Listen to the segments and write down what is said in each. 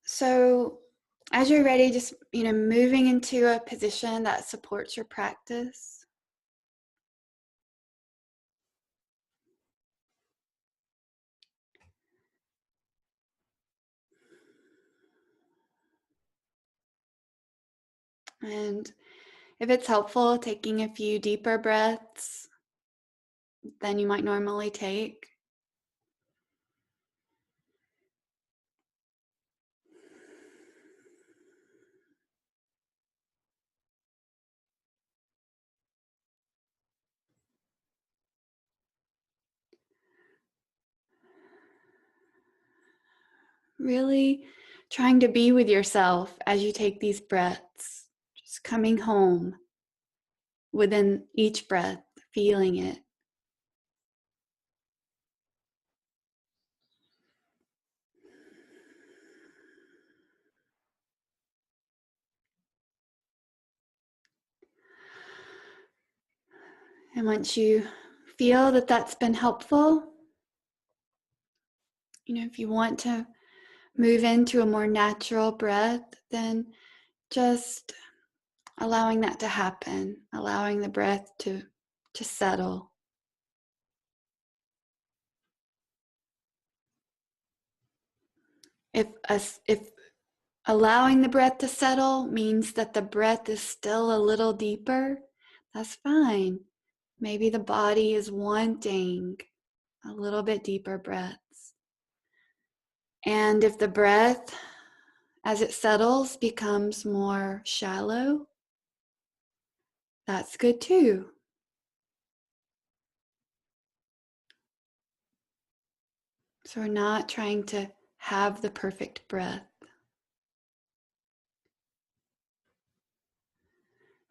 So as you're ready, just, moving into a position that supports your practice. And if it's helpful, taking a few deeper breaths than you might normally take. Really trying to be with yourself as you take these breaths, just coming home within each breath, feeling it. And once you feel that that's been helpful, if you want to move into a more natural breath, then just allowing that to happen, allowing the breath to settle. If allowing the breath to settle means that the breath is still a little deeper, that's fine. Maybe the body is wanting a little bit deeper breaths. And if the breath, as it settles, becomes more shallow, that's good too. So we're not trying to have the perfect breath.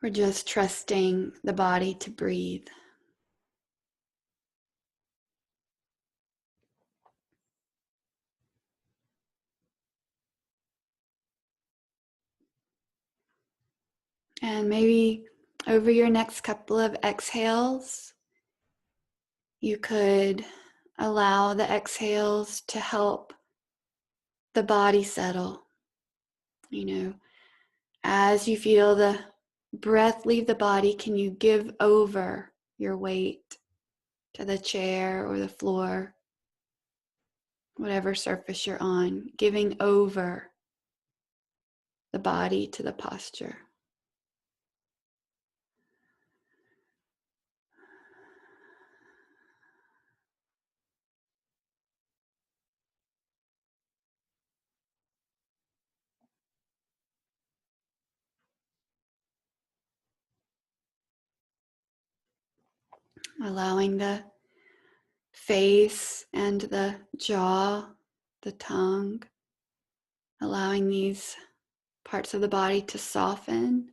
We're just trusting the body to breathe. And maybe over your next couple of exhales, you could allow the exhales to help the body settle. As you feel the breath leave the body, can you give over your weight to the chair or the floor, whatever surface you're on, giving over the body to the posture. Allowing the face and the jaw, the tongue, allowing these parts of the body to soften.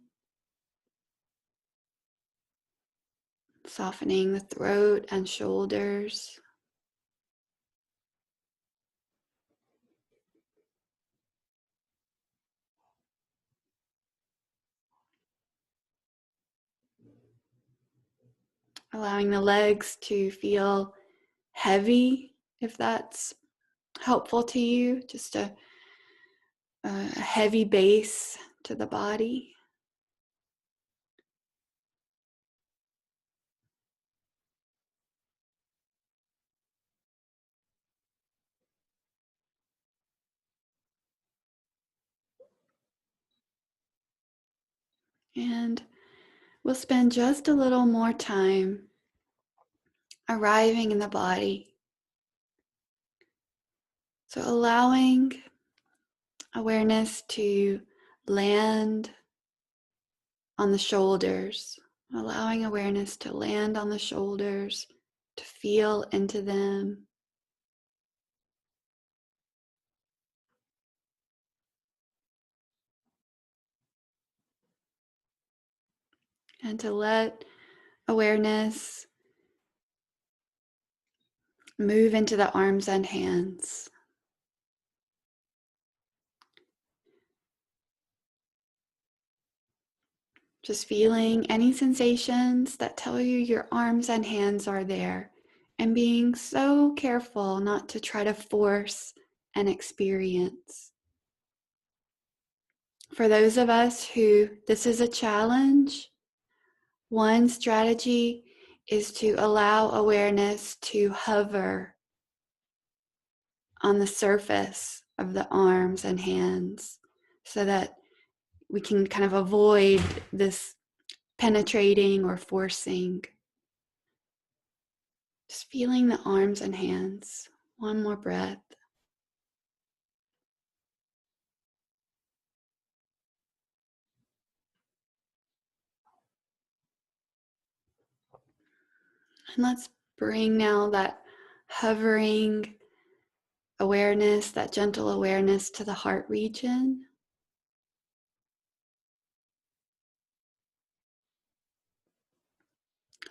Softening the throat and shoulders. Allowing the legs to feel heavy, if that's helpful to you. Just a heavy base to the body. And we'll spend just a little more time arriving in the body. So allowing awareness to land on the shoulders, allowing awareness to land on the shoulders, to feel into them. And to let awareness move into the arms and hands. Just feeling any sensations that tell you your arms and hands are there and being so careful not to try to force an experience. For those of us who this is a challenge, one strategy is to allow awareness to hover on the surface of the arms and hands so that we can kind of avoid this penetrating or forcing. Just feeling the arms and hands. One more breath. And let's bring now that hovering awareness, that gentle awareness to the heart region.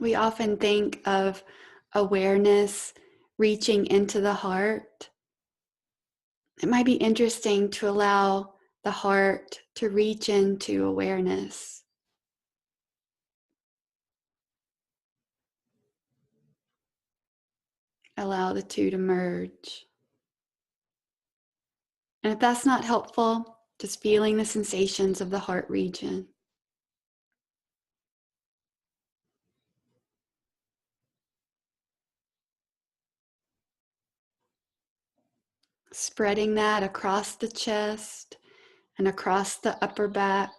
We often think of awareness reaching into the heart. It might be interesting to allow the heart to reach into awareness. Allow the two to merge. And if that's not helpful, just feeling the sensations of the heart region. Spreading that across the chest and across the upper back.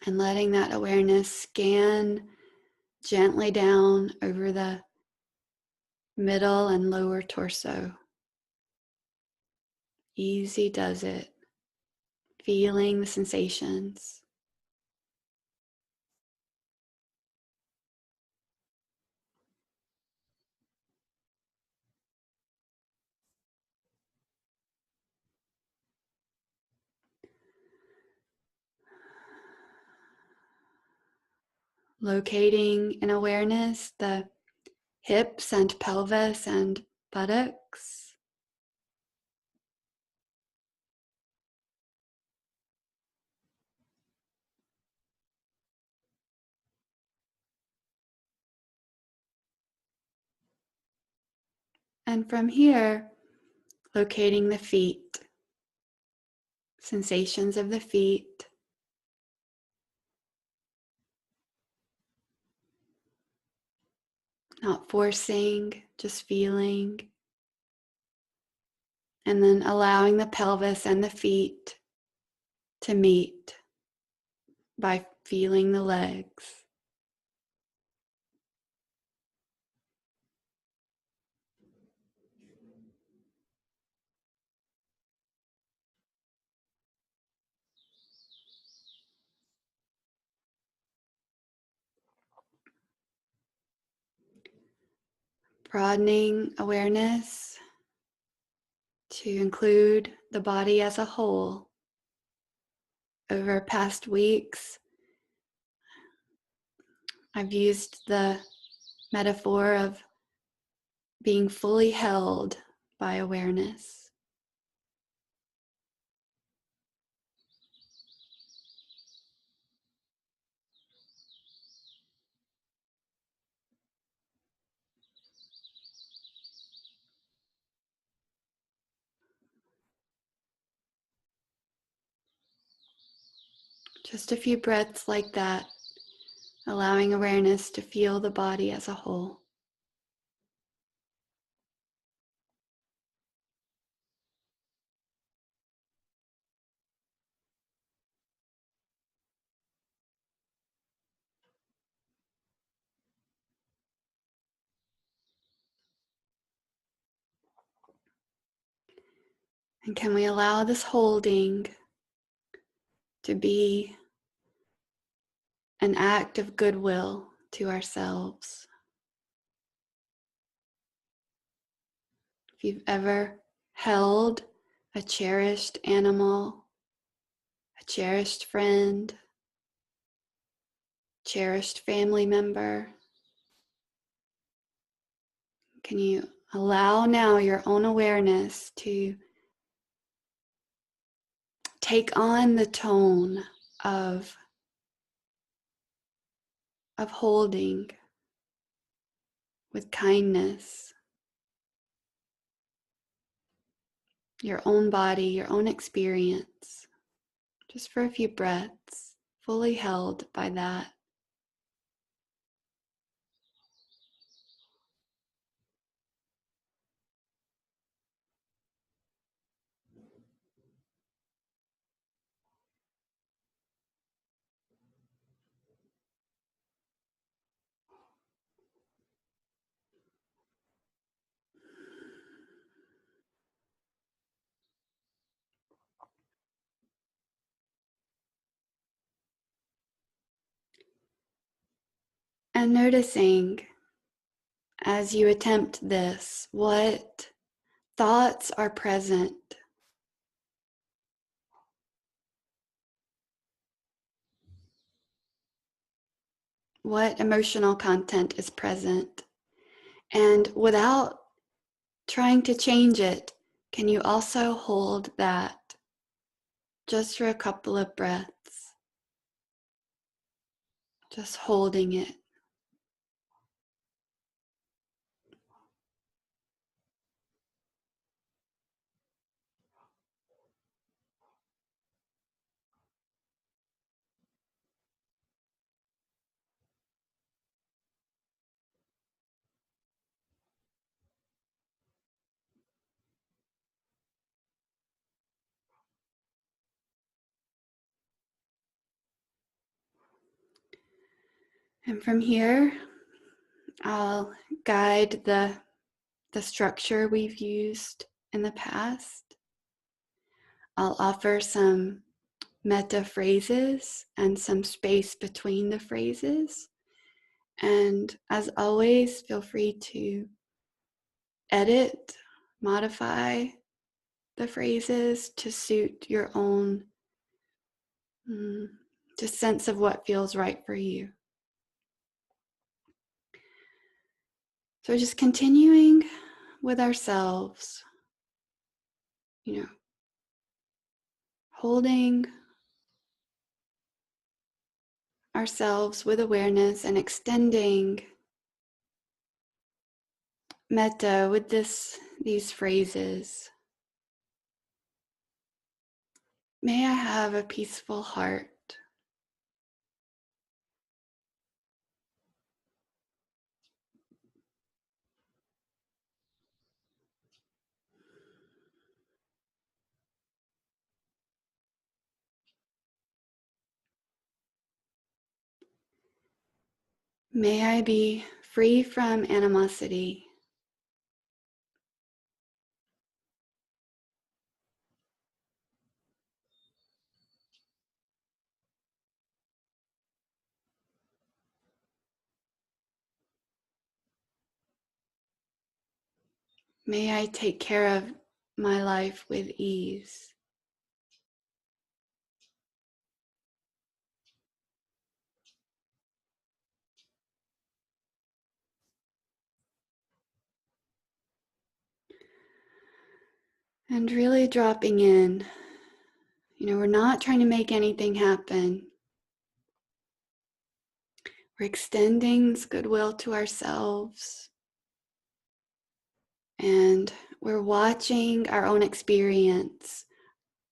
And letting that awareness scan gently down over the middle and lower torso. Easy does it. Feeling the sensations. Locating in awareness the hips and pelvis and buttocks. And from here, locating the feet. Sensations of the feet. Not forcing, just feeling. And then allowing the pelvis and the feet to meet by feeling the legs. Broadening awareness to include the body as a whole. Over past weeks, I've used the metaphor of being fully held by awareness. Just a few breaths like that, allowing awareness to feel the body as a whole. And can we allow this holding to be an act of goodwill to ourselves? If you've ever held a cherished animal, a cherished friend, cherished family member, can you allow now your own awareness to take on the tone of holding with kindness your own body, your own experience, just for a few breaths, fully held by that. And noticing as you attempt this, what thoughts are present, what emotional content is present, and without trying to change it, can you also hold that just for a couple of breaths, just holding it. And from here, I'll guide the structure we've used in the past. I'll offer some metta phrases and some space between the phrases. And as always, feel free to edit, modify the phrases to suit your own just sense of what feels right for you. So just continuing with ourselves, holding ourselves with awareness and extending metta with these phrases. May I have a peaceful heart. May I be free from animosity. May I take care of my life with ease. And really dropping in. We're not trying to make anything happen. We're extending goodwill to ourselves. And we're watching our own experience,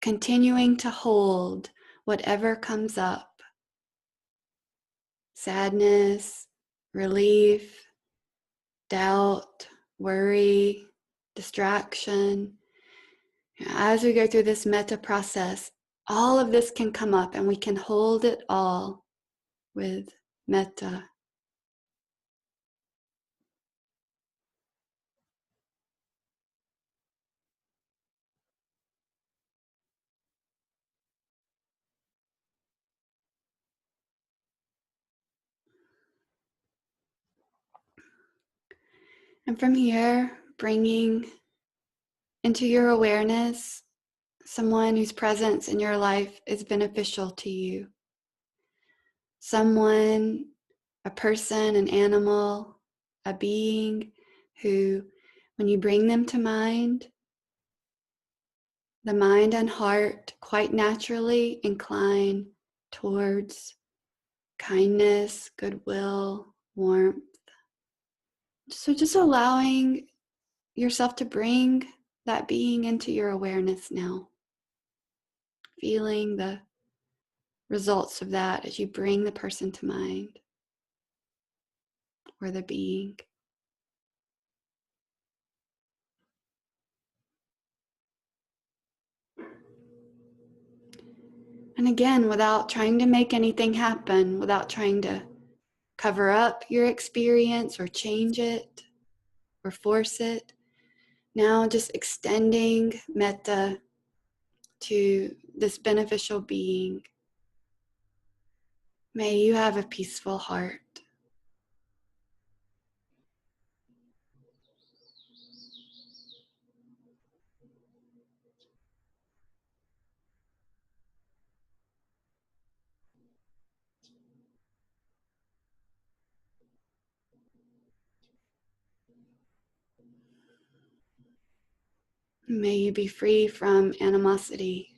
continuing to hold whatever comes up. Sadness, relief, doubt, worry, distraction. As we go through this metta process, all of this can come up and we can hold it all with metta. And from here, bringing into your awareness someone whose presence in your life is beneficial to you. Someone, a person, an animal, a being who, when you bring them to mind, the mind and heart quite naturally incline towards kindness, goodwill, warmth. So just allowing yourself to bring that being into your awareness now. Feeling the results of that as you bring the person to mind or the being. And again, without trying to make anything happen, without trying to cover up your experience or change it or force it. Now just extending metta to this beneficial being. May you have a peaceful heart. May you be free from animosity.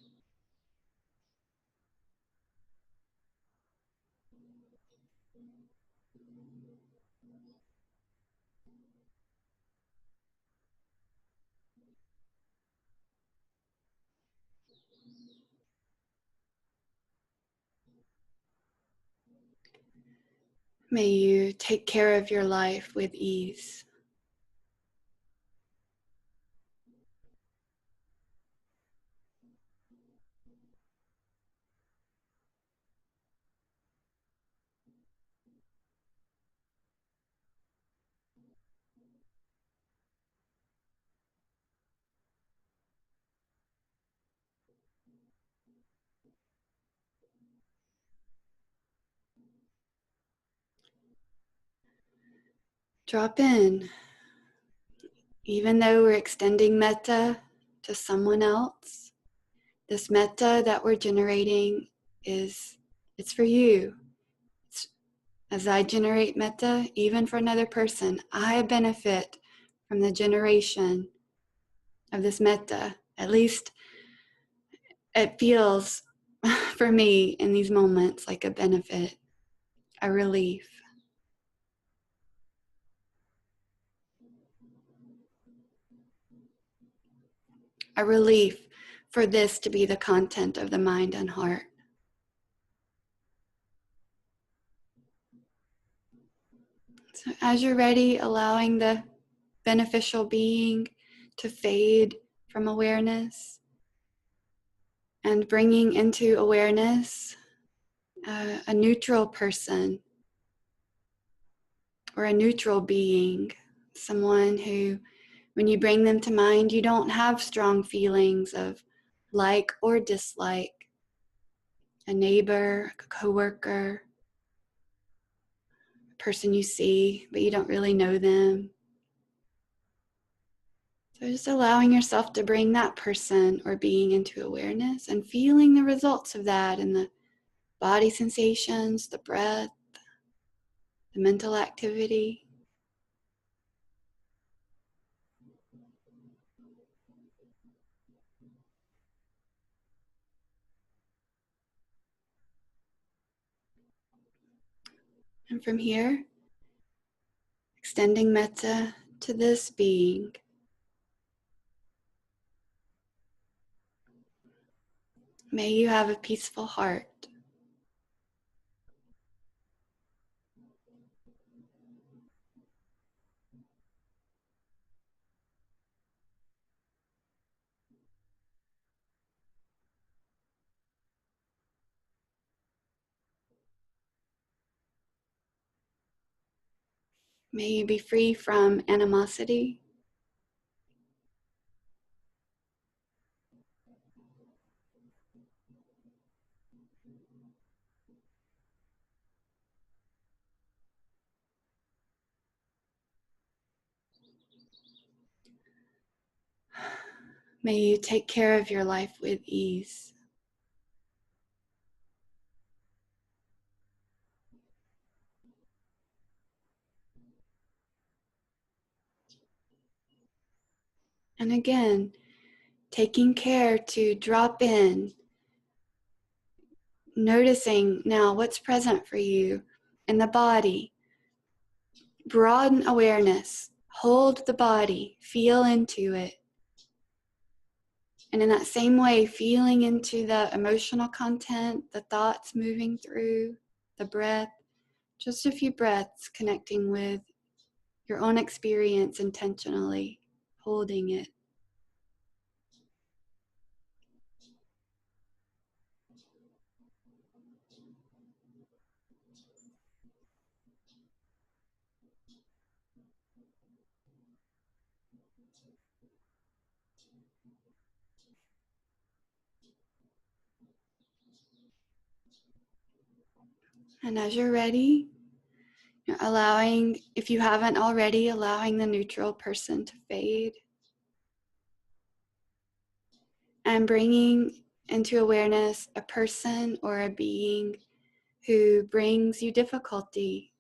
May you take care of your life with ease. Drop in. Even though we're extending metta to someone else, this metta that we're generating it's for you. As I generate metta, even for another person, I benefit from the generation of this metta. At least it feels for me in these moments like a benefit, a relief. A relief for this to be the content of the mind and heart. So as you're ready, allowing the beneficial being to fade from awareness and bringing into awareness a neutral person or a neutral being, someone who, when you bring them to mind, you don't have strong feelings of like or dislike, a neighbor, a coworker, a person you see, but you don't really know them. So just allowing yourself to bring that person or being into awareness and feeling the results of that in the body sensations, the breath, the mental activity. And from here, extending metta to this being. May you have a peaceful heart. May you be free from animosity. May you take care of your life with ease. And again, taking care to drop in, noticing now what's present for you in the body. Broaden awareness, hold the body, feel into it. And in that same way, feeling into the emotional content, the thoughts moving through, the breath, just a few breaths connecting with your own experience intentionally, holding it. And as you're ready, you're allowing, if you haven't already, allowing the neutral person to fade. And bringing into awareness a person or a being who brings you difficulty.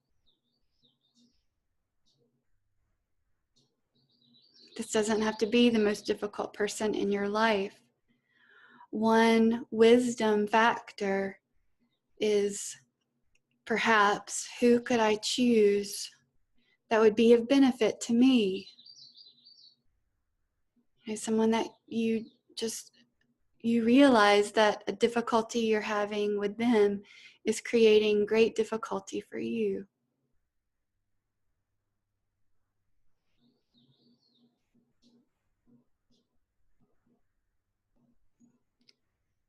This doesn't have to be the most difficult person in your life. One wisdom factor is perhaps, who could I choose that would be of benefit to me? Someone that you realize that a difficulty you're having with them is creating great difficulty for you.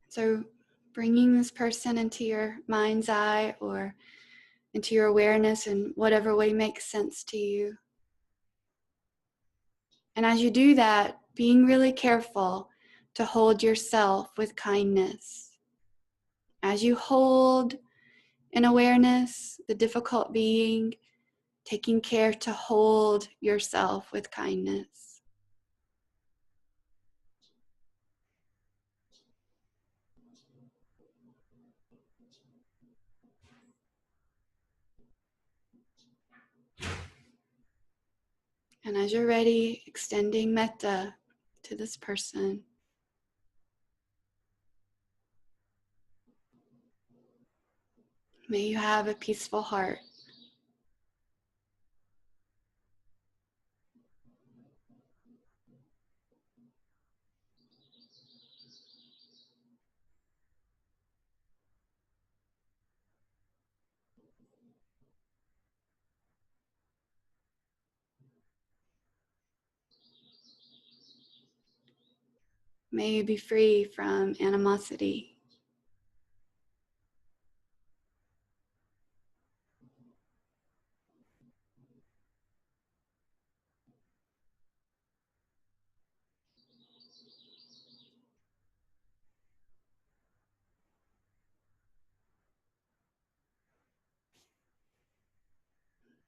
So bringing this person into your mind's eye or into your awareness in whatever way makes sense to you. And as you do that, being really careful to hold yourself with kindness. As you hold in awareness the difficult being, taking care to hold yourself with kindness. And as you're ready, extending metta to this person. May you have a peaceful heart. May you be free from animosity.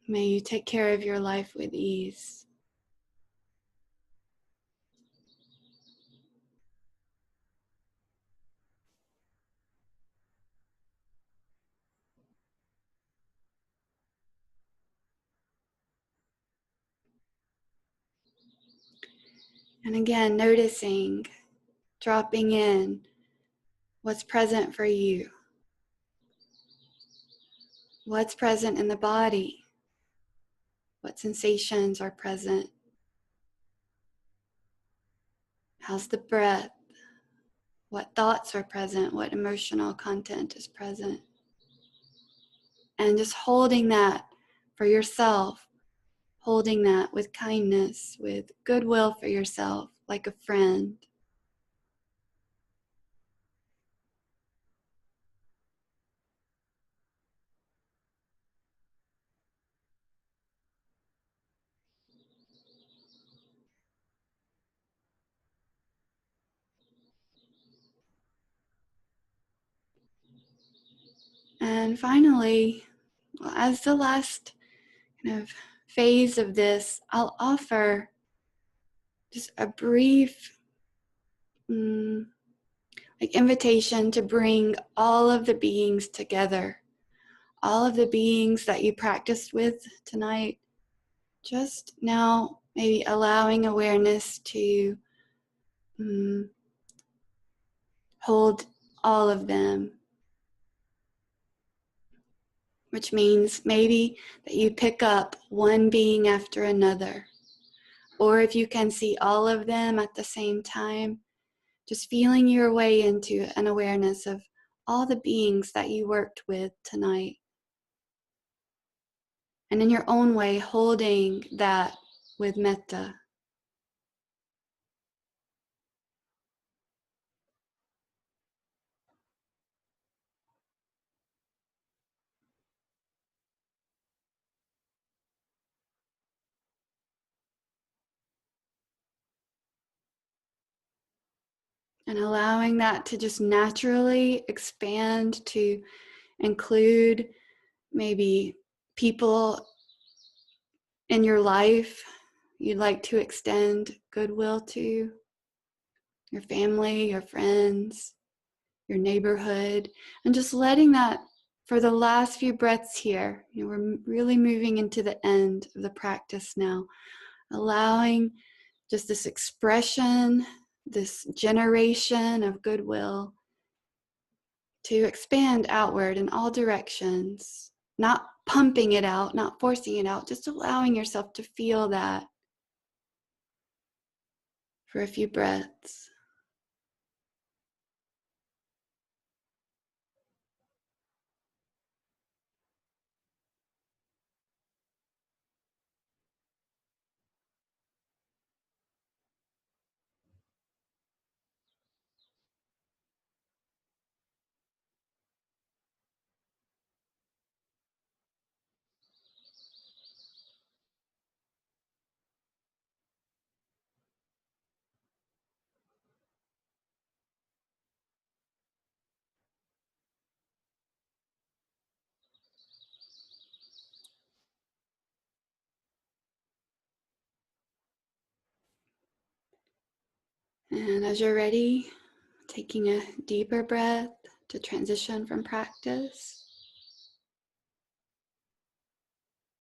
May you take care of your life with ease. And again, noticing, dropping in what's present for you. What's present in the body? What sensations are present? How's the breath? What thoughts are present? What emotional content is present? And just holding that for yourself, holding that with kindness, with goodwill for yourself, like a friend. And finally, well, as the last kind of phase of this, I'll offer just a brief invitation to bring all of the beings together, all of the beings that you practiced with tonight. Just now, maybe allowing awareness to Mm, hold all of them, which means maybe that you pick up one being after another. Or if you can see all of them at the same time, just feeling your way into an awareness of all the beings that you worked with tonight. And in your own way, holding that with metta. And allowing that to just naturally expand to include maybe people in your life you'd like to extend goodwill to, your family, your friends, your neighborhood, and just letting that for the last few breaths here. We're really moving into the end of the practice now, allowing just this expression, this generation of goodwill to expand outward in all directions, not pumping it out, not forcing it out, just allowing yourself to feel that for a few breaths. And as you're ready, taking a deeper breath to transition from practice.